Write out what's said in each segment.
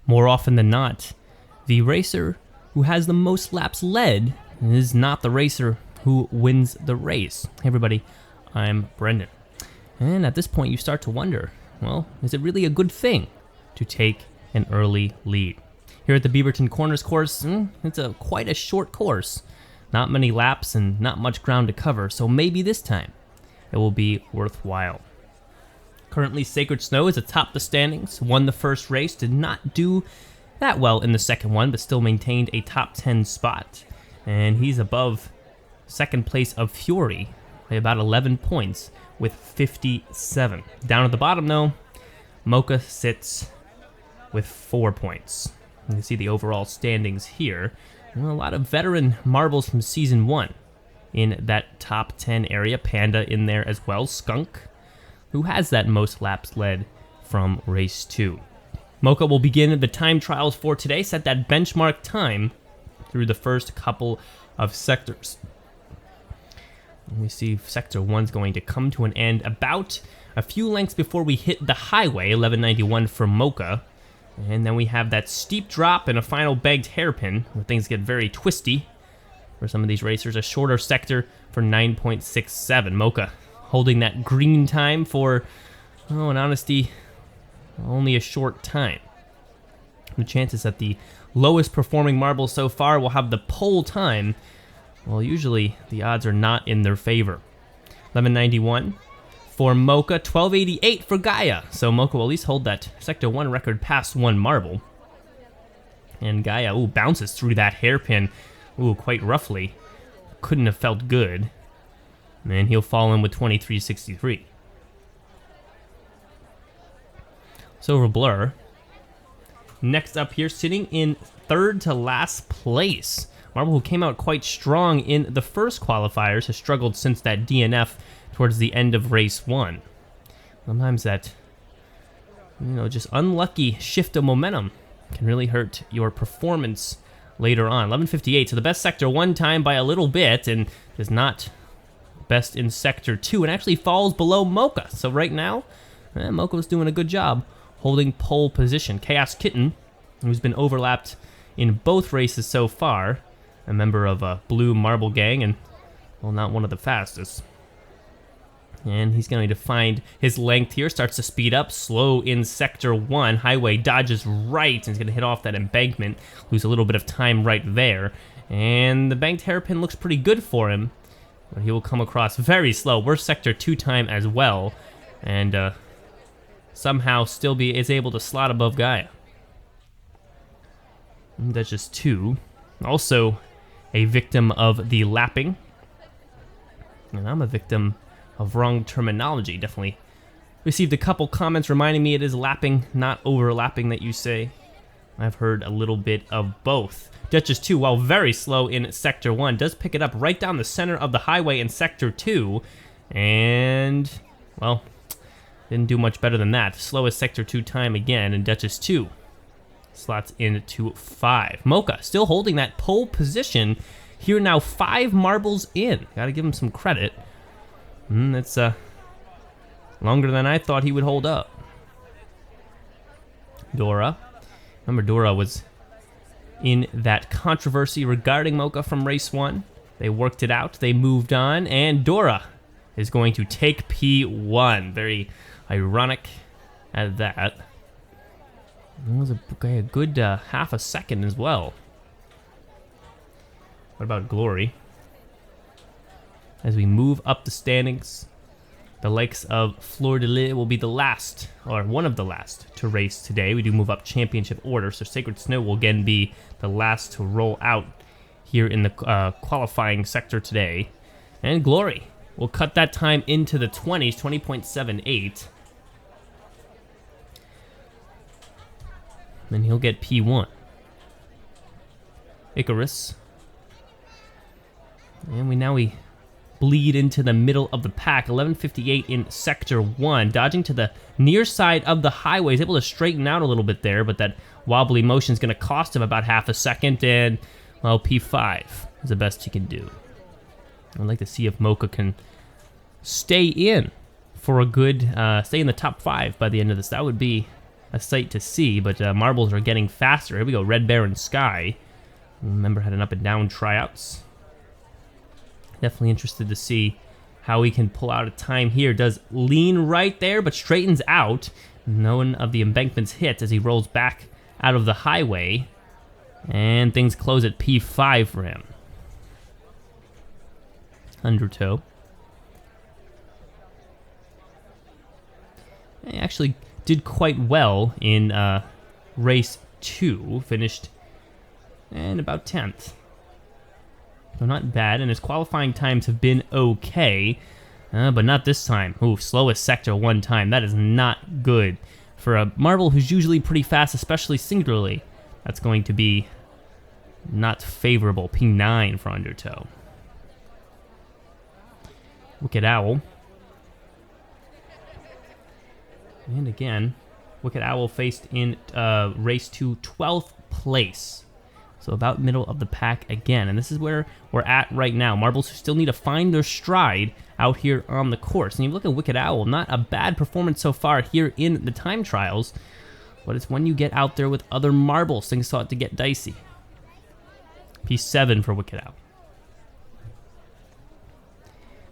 More often than not, the racer who has the most laps led is not the racer who wins the race. Hey everybody, I'm Brendan. And at this point you start to wonder, well, is it really a good thing to take an early lead? Here at the Beaverton Corners Course, it's quite a short course. Not many laps and not much ground to cover, so maybe this time it will be worthwhile. Currently, Sacred Snow is atop the standings, won the first race, did not do that well in the second one, but still maintained a top 10 spot. And he's above second place of Fury by about 11 points with 57. Down at the bottom, though, Mocha sits with 4 points. You can see the overall standings here. And a lot of veteran marbles from Season 1 in that top 10 area. Panda in there as well. Skunk, who has that most laps led from race 2. Mocha will begin the time trials for today, set that benchmark time through the first couple of sectors. We see Sector 1's going to come to an end about a few lengths before we hit the highway, 1191 for Mocha. And then we have that steep drop and a final banked hairpin, where things get very twisty for some of these racers. A shorter sector for 9.67. Mocha holding that green time for, in honesty, only a short time. The chances that the lowest performing marble so far will have the pole time, well, usually the odds are not in their favor. 1191 for Mocha, 1288 for Gaia. So Mocha will at least hold that Sector 1 record past one marble. And Gaia, bounces through that hairpin, quite roughly. Couldn't have felt good. And he'll fall in with 2363. Silver Blur. Next up here, sitting in third to last place. Marble, who came out quite strong in the first qualifiers, has struggled since that DNF towards the end of race 1. Sometimes that, just unlucky shift of momentum can really hurt your performance later on. 1158, so the best Sector 1 time by a little bit, and is not best in Sector 2, and actually falls below Mocha. So right now, Mocha's doing a good job holding pole position. Chaos Kitten, who's been overlapped in both races so far, a member of a Blue Marble Gang, and, not one of the fastest. And he's going to find his length here, starts to speed up, slow in Sector 1. Highway dodges right, and he's going to hit off that embankment, lose a little bit of time right there. And the banked hairpin looks pretty good for him, but he will come across very slow. Worst Sector 2 time as well, and somehow still is able to slot above Gaia. And that's just 2. Also a victim of the lapping. And I'm a victim of wrong terminology. Definitely received a couple comments reminding me it is lapping, not overlapping that you say. I've heard a little bit of both. Duchess 2, while very slow in Sector 1, does pick it up right down the center of the highway in Sector 2. And, well, didn't do much better than that. Slowest Sector 2 time again, and Duchess 2 slots into 5. Mocha still holding that pole position here now, 5 marbles in. Gotta give him some credit. That's longer than I thought he would hold up. Dora. Remember, Dora was in that controversy regarding Mocha from race 1. They worked it out. They moved on. And Dora is going to take P1. Very ironic at that. It was a good half a second as well. What about Glory? As we move up the standings, the likes of Fleur de Lis will be the last, or one of the last, to race today. We do move up championship order, so Sacred Snow will again be the last to roll out here in the qualifying sector today. And Glory will cut that time into the 20s, 20.78. And he'll get P1. Icarus. And we bleed into the middle of the pack. 1158 in Sector 1. Dodging to the near side of the highway. He's able to straighten out a little bit there, but that wobbly motion is going to cost him about half a second. And, well, P5 is the best he can do. I'd like to see if Mocha can stay in for a good, stay in the top 5 by the end of this. That would be a sight to see, but marbles are getting faster. Here we go, Red Bear and Sky. Remember, had an up and down tryouts. Definitely interested to see how he can pull out a time here. Does lean right there, but straightens out. None of the embankments hit as he rolls back out of the highway. And things close at P5 for him. Undertow. He actually did quite well in race 2. Finished in about 10th. So not bad, and his qualifying times have been okay, but not this time. Ooh, slowest sector one time. That is not good for a marble who's usually pretty fast, especially singularly. That's going to be not favorable. P9 for Undertow. Wicked Owl. And again, Wicked Owl faced in race 2, 12th place. So about middle of the pack again. And this is where we're at right now. Marbles who still need to find their stride out here on the course. And you look at Wicked Owl, not a bad performance so far here in the time trials. But it's when you get out there with other marbles, things start to get dicey. P7 for Wicked Owl.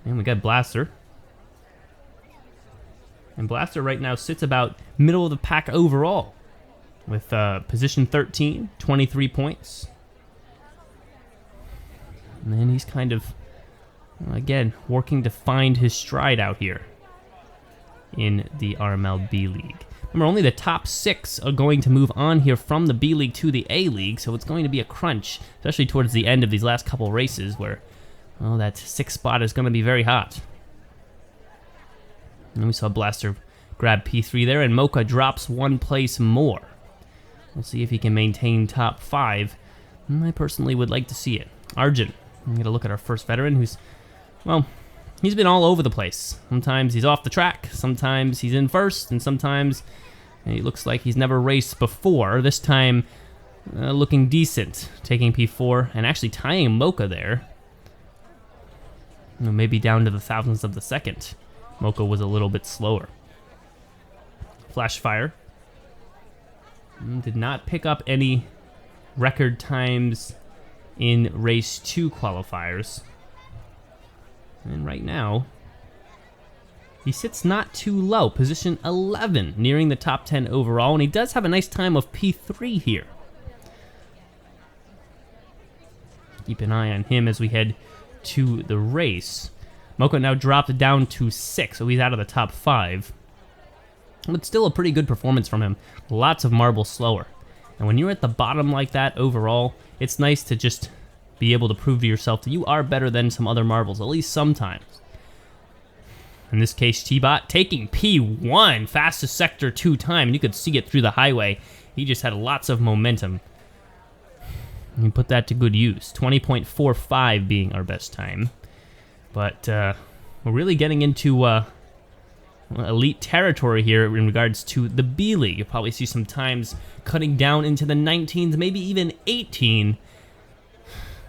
And we got Blaster. And Blaster right now sits about middle of the pack overall. With position 13, 23 points. And then he's kind of, again, working to find his stride out here in the RMLB League. Remember, only the top 6 are going to move on here from the B League to the A League, so it's going to be a crunch, especially towards the end of these last couple races where, well, that 6th spot is going to be very hot. And we saw Blaster grab P3 there, and Mocha drops 1 place more. We'll see if he can maintain top 5. I personally would like to see it. Argent. I'm going to look at our first veteran who's, well, he's been all over the place. Sometimes he's off the track, sometimes he's in first, and sometimes he looks like he's never raced before. This time, looking decent, taking P4 and actually tying Mocha there. Maybe down to the thousandths of the second. Mocha was a little bit slower. Flash Fire. Did not pick up any record times in race 2 qualifiers. And right now, he sits not too low, position 11, nearing the top 10 overall, and he does have a nice time of P3 here. Keep an eye on him as we head to the race. Mocha now dropped down to 6, so he's out of the top 5. But still a pretty good performance from him. Lots of marbles slower. And when you're at the bottom like that overall, it's nice to just be able to prove to yourself that you are better than some other marbles, at least sometimes. In this case, T-Bot taking P1, fastest sector 2 time, and you could see it through the highway. He just had lots of momentum. And put that to good use. 20.45 being our best time. But we're really getting into elite territory here in regards to the B League. You'll probably see some times cutting down into the 19s, maybe even 18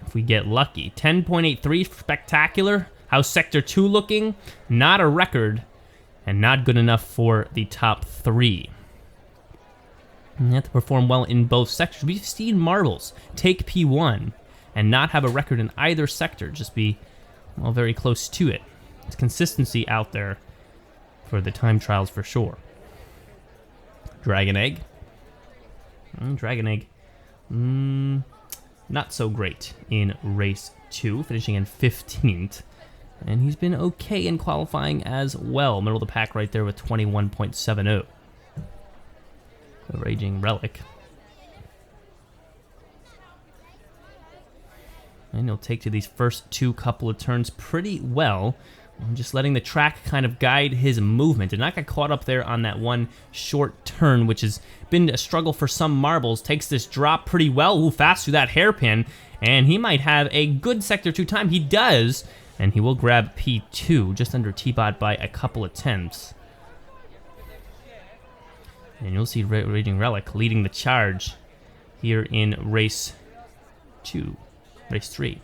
if we get lucky. 10.83, spectacular. How's Sector 2 looking? Not a record, and not good enough for the top 3. You have to perform well in both sectors. We've seen marbles take P1 and not have a record in either sector, just be, well, very close to it. It's consistency out there for the time trials for sure. Dragon Egg. Dragon Egg, not so great in race 2, finishing in 15th. And he's been okay in qualifying as well. Middle of the pack right there with 21.70. The Raging Relic. And he'll take to these first 2 couple of turns pretty well. Just letting the track kind of guide his movement. Did not get caught up there on that one short turn, which has been a struggle for some marbles. Takes this drop pretty well. Ooh, fast through that hairpin. And he might have a good Sector 2 time. He does. And he will grab P2, just under T-Bot by a couple of tenths. And you'll see Raging Relic leading the charge here in race 2. Race 3.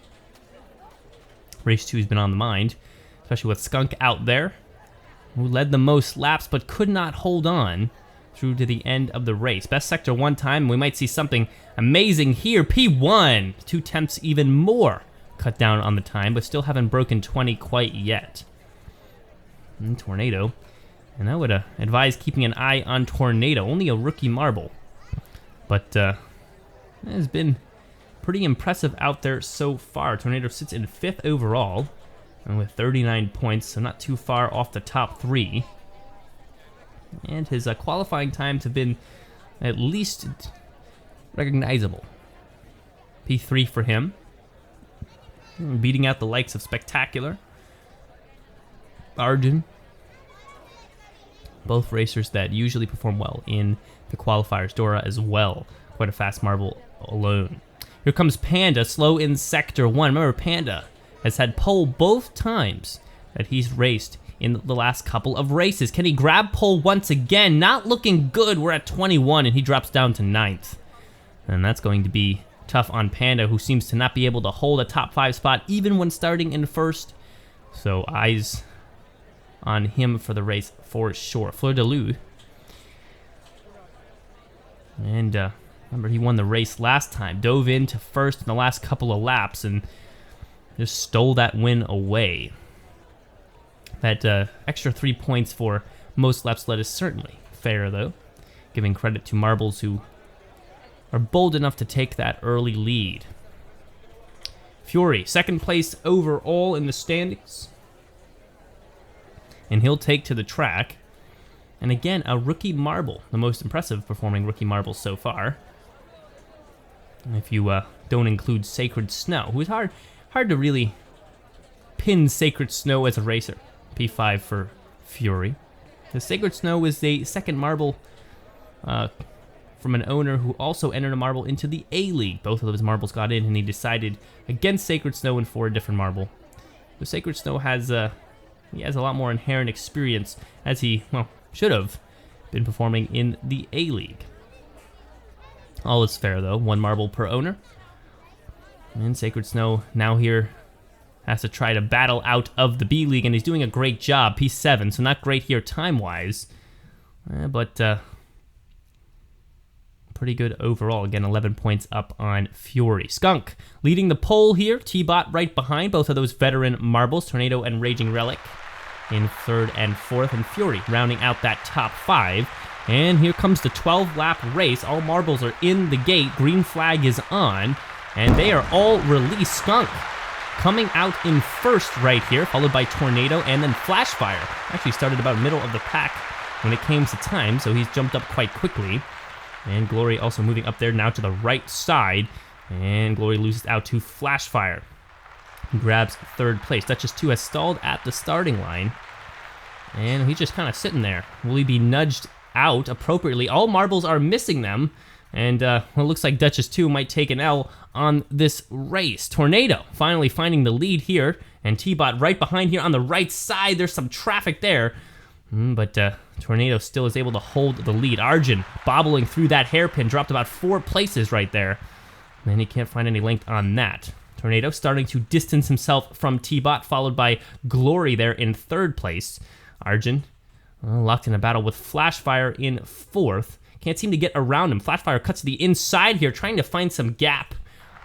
Race 2 has been on the mind, especially with Skunk out there, who led the most laps but could not hold on through to the end of the race. Best sector one time. We might see something amazing here. P1, 2 tenths even more cut down on the time, but still haven't broken 20 quite yet. And Tornado. And I would advise keeping an eye on Tornado. Only a rookie marble. But has been pretty impressive out there so far. Tornado sits in 5th overall and with 39 points, so not too far off the top 3. And his qualifying times have been at least recognizable. P3 for him. Beating out the likes of Spectacular, Arjun. Both racers that usually perform well in the qualifiers. Dora as well. Quite a fast marble alone. Here comes Panda, slow in sector 1. Remember, Panda has had pole both times that he's raced in the last couple of races. Can he grab pole once again? Not looking good. We're at 21 and he drops down to 9th. And that's going to be tough on Panda, who seems to not be able to hold a top 5 spot even when starting in first. So eyes on him for the race for sure. Fleur de Loup. And remember, he won the race last time. Dove into first in the last couple of laps and just stole that win away. That extra 3 points for most laps led is certainly fair, though. Giving credit to marbles who are bold enough to take that early lead. Fury, 2nd place overall in the standings. And he'll take to the track. And again, a rookie marble, the most impressive performing rookie marble so far. If you don't include Sacred Snow, who is hard to really pin Sacred Snow as a racer. P5 for Fury. The Sacred Snow is the 2nd marble from an owner who also entered a marble into the A-League. Both of those marbles got in, and he decided against Sacred Snow and for a different marble. The Sacred Snow has he has a lot more inherent experience, as he, well, should have been performing in the A-League. All is fair, though. 1 marble per owner. And Sacred Snow now here has to try to battle out of the B-League, and he's doing a great job. P7, so not great here time-wise, but pretty good overall. Again, 11 points up on Fury. Skunk leading the pole here. T-Bot right behind. Both of those veteran marbles, Tornado and Raging Relic, in 3rd and 4th, and Fury rounding out that top 5. And here comes the 12-lap race. All marbles are in the gate. Green flag is on, and they are all released. Skunk coming out in 1st right here, followed by Tornado, and then Flashfire. Actually started about middle of the pack when it came to time, so he's jumped up quite quickly. And Glory also moving up there now to the right side, and Glory loses out to Flashfire, who grabs 3rd place. Duchess 2 has stalled at the starting line, and he's just kind of sitting there. Will he be nudged out appropriately? All marbles are missing them, and well, it looks like Duchess 2 might take an L on this race. Tornado finally finding the lead here, and T-Bot right behind here on the right side. There's some traffic there, but Tornado still is able to hold the lead. Arjun bobbling through that hairpin, dropped about 4 places right there, and he can't find any length on that. Tornado starting to distance himself from T-Bot, followed by Glory there in 3rd place. Arjun locked in a battle with Flashfire in 4th. Can't seem to get around him. Flashfire cuts to the inside here, trying to find some gap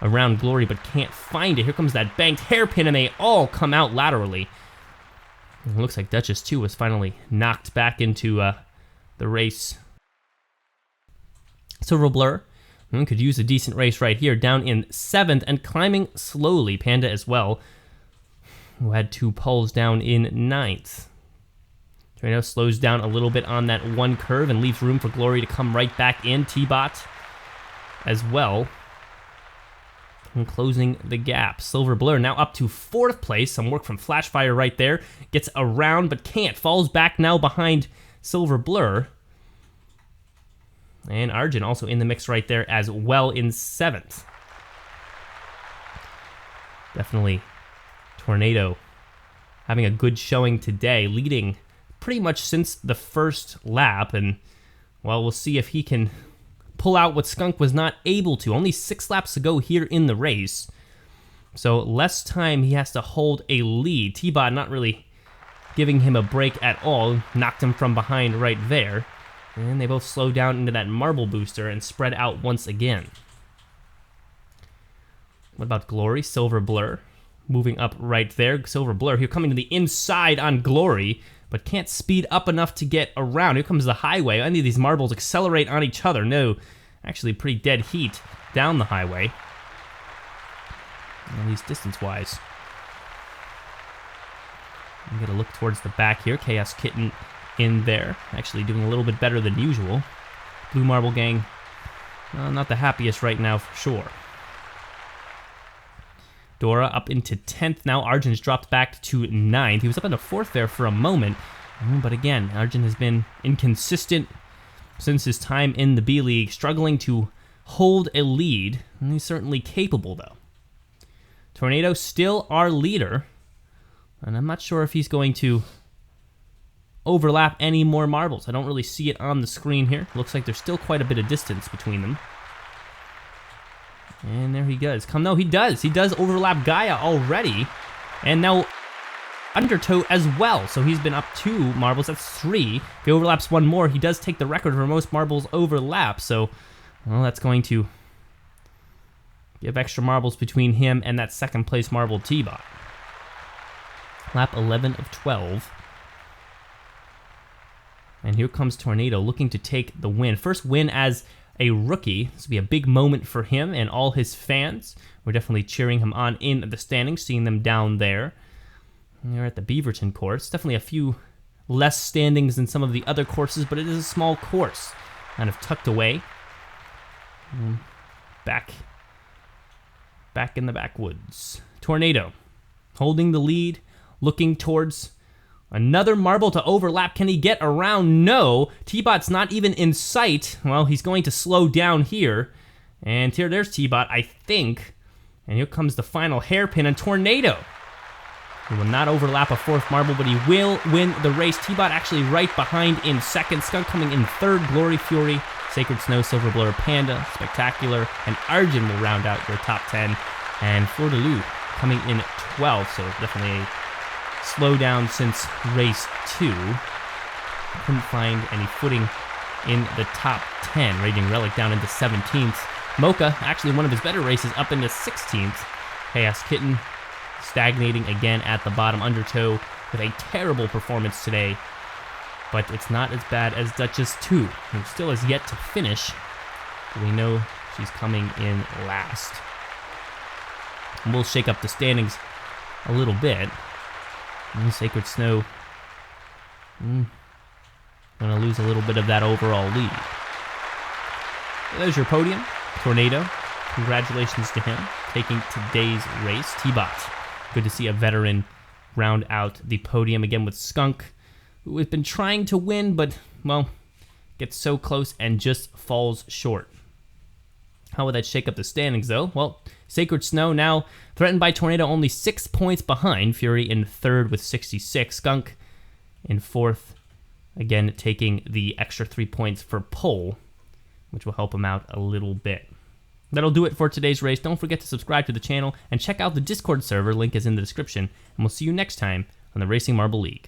around Glory, but can't find it. Here comes that banked hairpin, and they all come out laterally. It looks like Duchess 2 was finally knocked back into the race. Silver Blur could use a decent race right here, down in 7th and climbing slowly. Panda as well, who had 2 poles, down in 9th. Tornado slows down a little bit on that 1 curve and leaves room for Glory to come right back in. T-Bot as well, and closing the gap. Silver Blur now up to 4th place. Some work from Flashfire right there. Gets around but can't. Falls back now behind Silver Blur. And Arjun also in the mix right there as well in 7th. Definitely Tornado having a good showing today, leading pretty much since the first lap. And, well, we'll see if he can pull out what Skunk was not able to. Only 6 laps to go here in the race, so less time he has to hold a lead. T-Bot not really giving him a break at all. Knocked him from behind right there. And they both slow down into that marble booster and spread out once again. What about Glory? Silver Blur. Moving up right there. Silver Blur here coming to the inside on Glory, but can't speed up enough to get around. Here comes the highway. Any of these marbles accelerate on each other. No, actually pretty dead heat down the highway. At least distance-wise. I'm going to look towards the back here. Chaos Kitten in there. Actually doing a little bit better than usual. Blue Marble Gang, not the happiest right now for sure. Dora up into 10th now. Arjun's dropped back to 9th. He was up into 4th there for a moment. But again, Arjun has been inconsistent since his time in the B-League, struggling to hold a lead. And he's certainly capable, though. Tornado still our leader. And I'm not sure if he's going to overlap any more marbles. I don't really see it on the screen here. Looks like there's still quite a bit of distance between them. And there he goes. No, he does. He does overlap Gaia already. And now Undertow as well. So he's been up 2 marbles. That's 3. If he overlaps 1 more, he does take the record for most marbles overlap. So, well, that's going to give extra marbles between him and that second place marble T-Bot. Lap 11 of 12. And here comes Tornado looking to take the win. First win as a rookie. This will be a big moment for him and all his fans. We're definitely cheering him on in the standings, seeing them down there. And they're at the Beaverton course. Definitely a few less standings than some of the other courses, but it is a small course. Kind of tucked away. Back in the backwoods. Tornado holding the lead, looking towards another marble to overlap. Can he get around? No. T-Bot's not even in sight. Well, he's going to slow down here. And there's T-Bot, I think. And here comes the final hairpin, and Tornado. He will not overlap a 4th marble, but he will win the race. T-Bot actually right behind in 2nd. Skunk coming in 3rd. Glory Fury, Sacred Snow, Silver Blur, Panda, Spectacular, and Arjun will round out your top 10. And Fleur de Loup coming in 12th, so definitely a slowdown since race 2. Couldn't find any footing in the top 10. Raging Relic down into 17th. Mocha, actually one of his better races, up into 16th. Chaos Kitten stagnating again at the bottom. Undertow with a terrible performance today. But it's not as bad as Duchess 2, who still has yet to finish. We know she's coming in last. And we'll shake up the standings a little bit. Sacred Snow gonna lose a little bit of that overall lead. There's your podium. Tornado, congratulations to him taking today's race. T-Bot, good to see a veteran round out the podium again with Skunk, who has been trying to win, but, well, gets so close and just falls short. How would that shake up the standings, though? Well, Sacred Snow now threatened by Tornado, only 6 points behind. Fury in 3rd with 66. Skunk in 4th, again taking the extra 3 points for pole, which will help him out a little bit. That'll do it for today's race. Don't forget to subscribe to the channel and check out the Discord server. Link is in the description. And we'll see you next time on the Racing Marble League.